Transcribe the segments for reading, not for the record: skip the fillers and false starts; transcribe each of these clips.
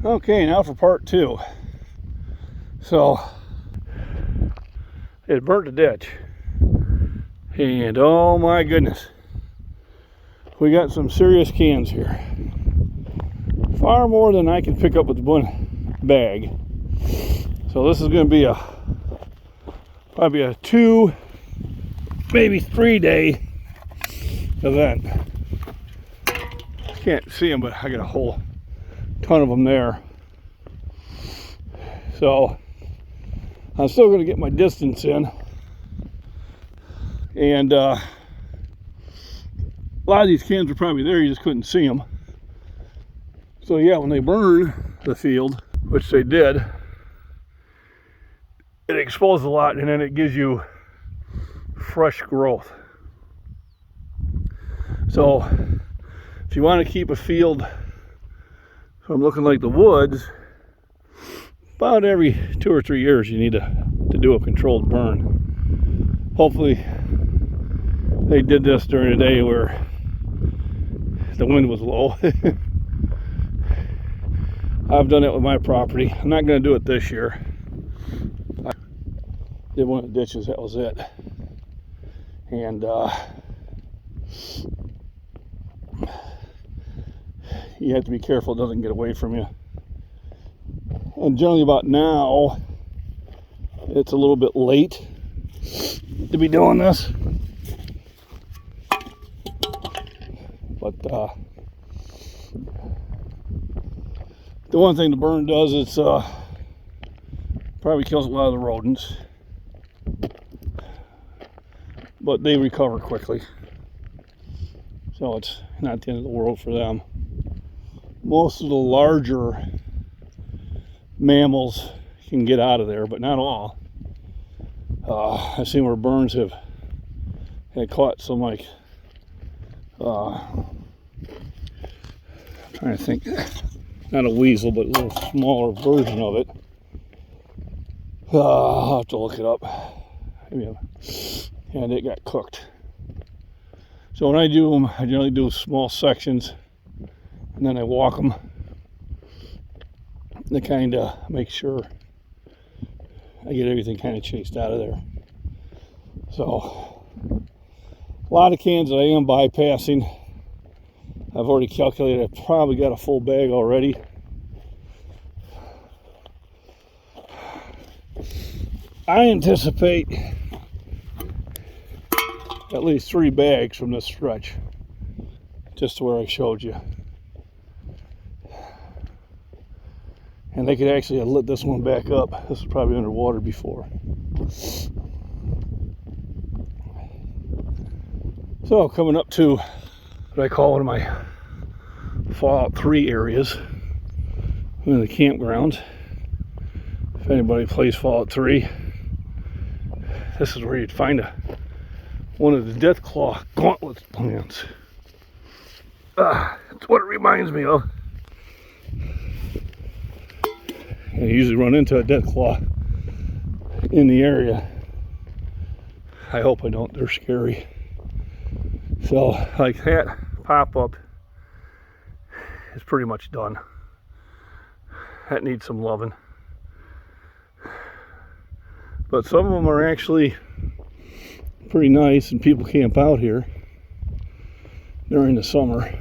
Okay, now for part two. So, it burnt the ditch. And oh my goodness, we got some serious cans here. Far more than I can pick up with one bag. So this is going to be probably a 2, maybe 3 day event. Can't see them, but I got a whole ton of them there. So I'm still going to get my distance in. And a lot of these cans are probably there, you just couldn't see them. So yeah, when they burn the field, which they did, it exposes a lot and then it gives you fresh growth. So if you want to keep a field from looking like the woods, about every 2 or 3 years you need to do a controlled burn. Hopefully they did this during a day where the wind was low. I've done it with my property. I'm not going to do it this year. I did one of the ditches, that was it. And you have to be careful it doesn't get away from you. And generally about now, it's a little bit late to be doing this. But the one thing the burn does is probably kills a lot of the rodents. But they recover quickly. So it's not the end of the world for them. Most of the larger mammals can get out of there, but not all. I've seen where burns had caught some, like, I'm trying to think, not a weasel, but a little smaller version of it. I'll have to look it up. And it got cooked. So when I do them, I generally do small sections, and then I walk them to kind of make sure I get everything kind of chased out of there. So a lot of cans that I am bypassing. I've already calculated I probably got a full bag already. I anticipate at least 3 bags from this stretch, just to where I showed you. And they could actually have lit this one back up. This was probably underwater before. So coming up to what I call one of my Fallout 3 areas, one of the campgrounds. If anybody plays Fallout 3, this is where you'd find one of the Deathclaw gauntlet plants. That's what it reminds me of. I usually run into a Deathclaw in the area. I hope I don't, they're scary. So, like that pop-up is pretty much done. That needs some loving. But some of them are actually pretty nice, and people camp out here during the summer.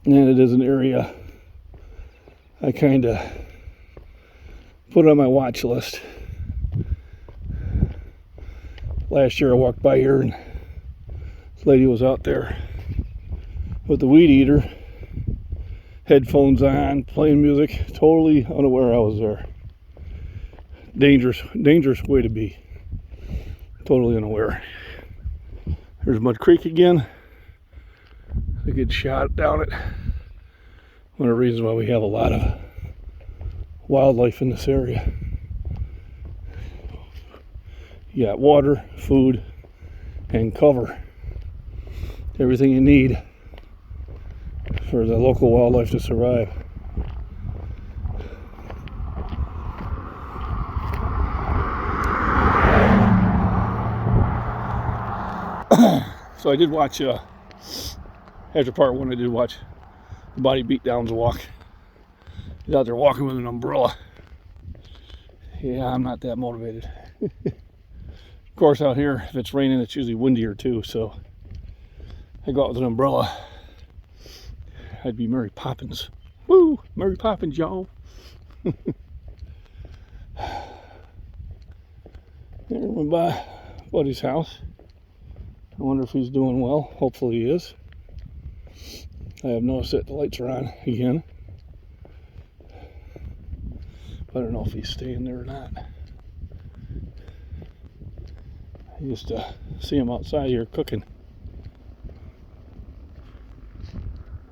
And it is an area I kind of put on my watch list. Last year I walked by here and this lady was out there with the weed eater, headphones on, playing music, totally unaware I was there. Dangerous way to be. Totally unaware. There's Mud Creek again. A good shot down it. One of the reasons why we have a lot of wildlife in this area. You got water, food, and cover. Everything you need for the local wildlife to survive. So I did watch After part one, I did watch the body beat downs walk. He's out there walking with an umbrella. Yeah, I'm not that motivated. Of course, out here, if it's raining, it's usually windier too, so I go out with an umbrella. I'd be Mary Poppins. Woo! Mary Poppins, y'all. There, my buddy's house. I wonder if he's doing well. Hopefully he is. I have noticed that the lights are on again. I don't know if he's staying there or not. I used to see him outside here cooking.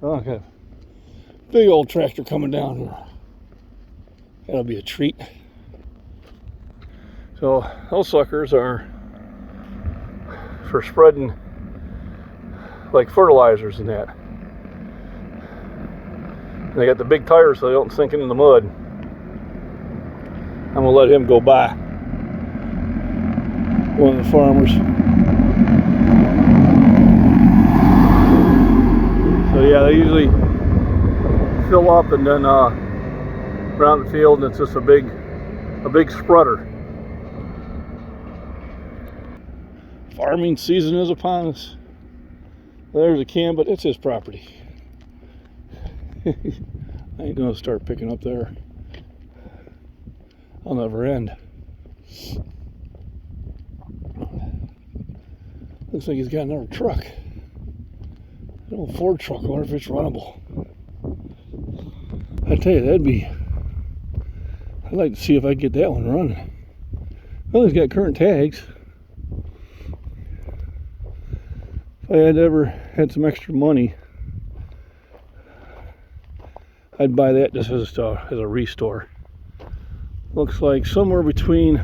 Oh, okay. Big old tractor coming down here. That'll be a treat. So those suckers are for spreading like fertilizers and that. They got the big tires so they don't sink into the mud. I'm gonna let him go by. One of the farmers. So yeah, they usually fill up and then around the field, and it's just a big spreader. Farming season is upon us. There's a can, but it's his property. I ain't gonna start picking up there. I'll never end. Looks like he's got another truck. An old Ford truck. I wonder if it's runnable. I tell you, I'd like to see if I can get that one running. Well, he's got current tags. If I had ever had some extra money, I'd buy that just as a restore. Looks like somewhere between,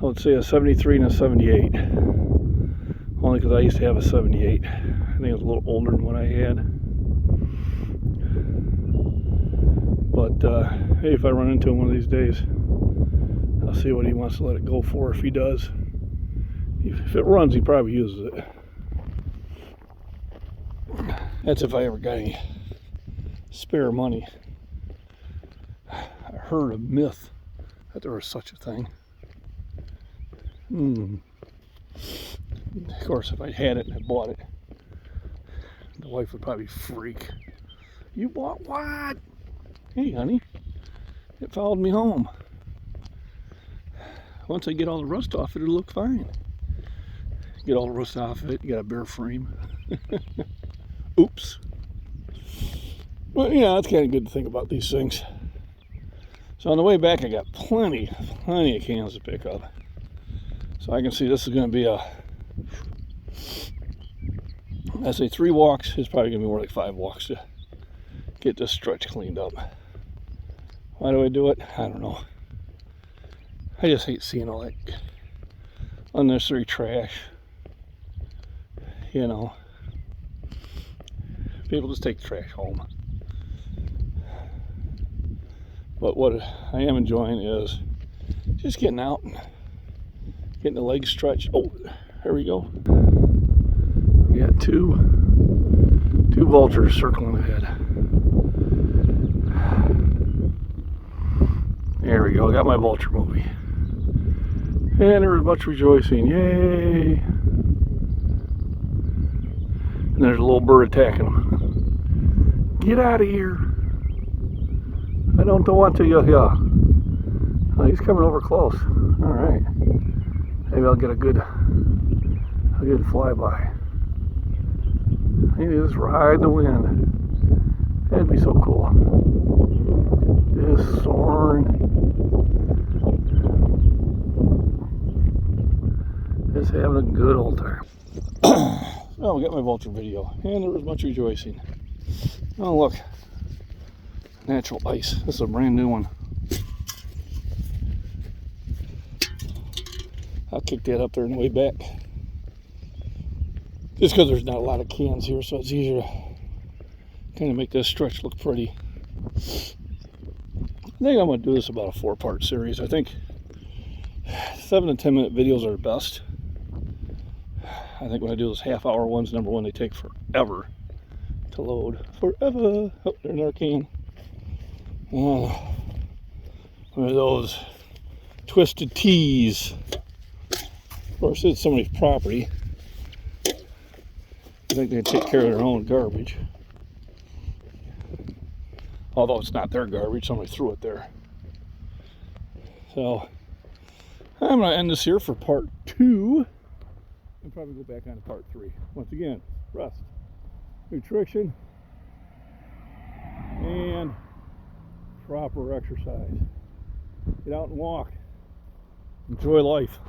I would say, a 73 and a 78. Only because I used to have a 78. I think it was a little older than what I had. But hey, if I run into him one of these days, I'll see what he wants to let it go for. If he does, if it runs, he probably uses it. That's if I ever got any spare money. I heard a myth that there was such a thing. Of course, if I had it and I bought it, the wife would probably freak. You bought what? Hey, honey, it followed me home. Once I get all the rust off it, it'll look fine. Get all the rust off of it, you got a bare frame. Oops. But yeah, it's kind of good to think about these things. So on the way back, I got plenty of cans to pick up. So I can see this is going to be I say 3 walks. It's probably going to be more like 5 walks to get this stretch cleaned up. Why do I do it? I don't know. I just hate seeing all that unnecessary trash. You know, people just take the trash home. But what I am enjoying is just getting out and getting the legs stretched. Oh, there we go. We got two vultures circling ahead. There we go. I got my vulture movie. And there was much rejoicing. Yay! And there's a little bird attacking them. Get out of here. I don't want to. Yeah. Oh, he's coming over close. All right. Maybe I'll get a good flyby. Maybe just ride the wind. That'd be so cool. Just soaring. Just having a good old time. Oh, I got my vulture video, and there was much rejoicing. Oh, look. Natural ice. This is a brand new one. I'll kick that up there on the way back. Just because there's not a lot of cans here, so it's easier to kind of make this stretch look pretty. I think I'm going to do this about a 4-part series. I think 7 to 10 minute videos are the best. I think when I do those half-hour ones, number one, they take forever to load. Forever. Oh, there's another can. Oh, one of those twisted teas. Of course, it's somebody's property. I think they take care of their own garbage. Although it's not their garbage, somebody threw it there. So, I'm going to end this here for part 2. And probably go back on to part 3. Once again, rest, nutrition, and proper exercise. Get out and walk. Enjoy life.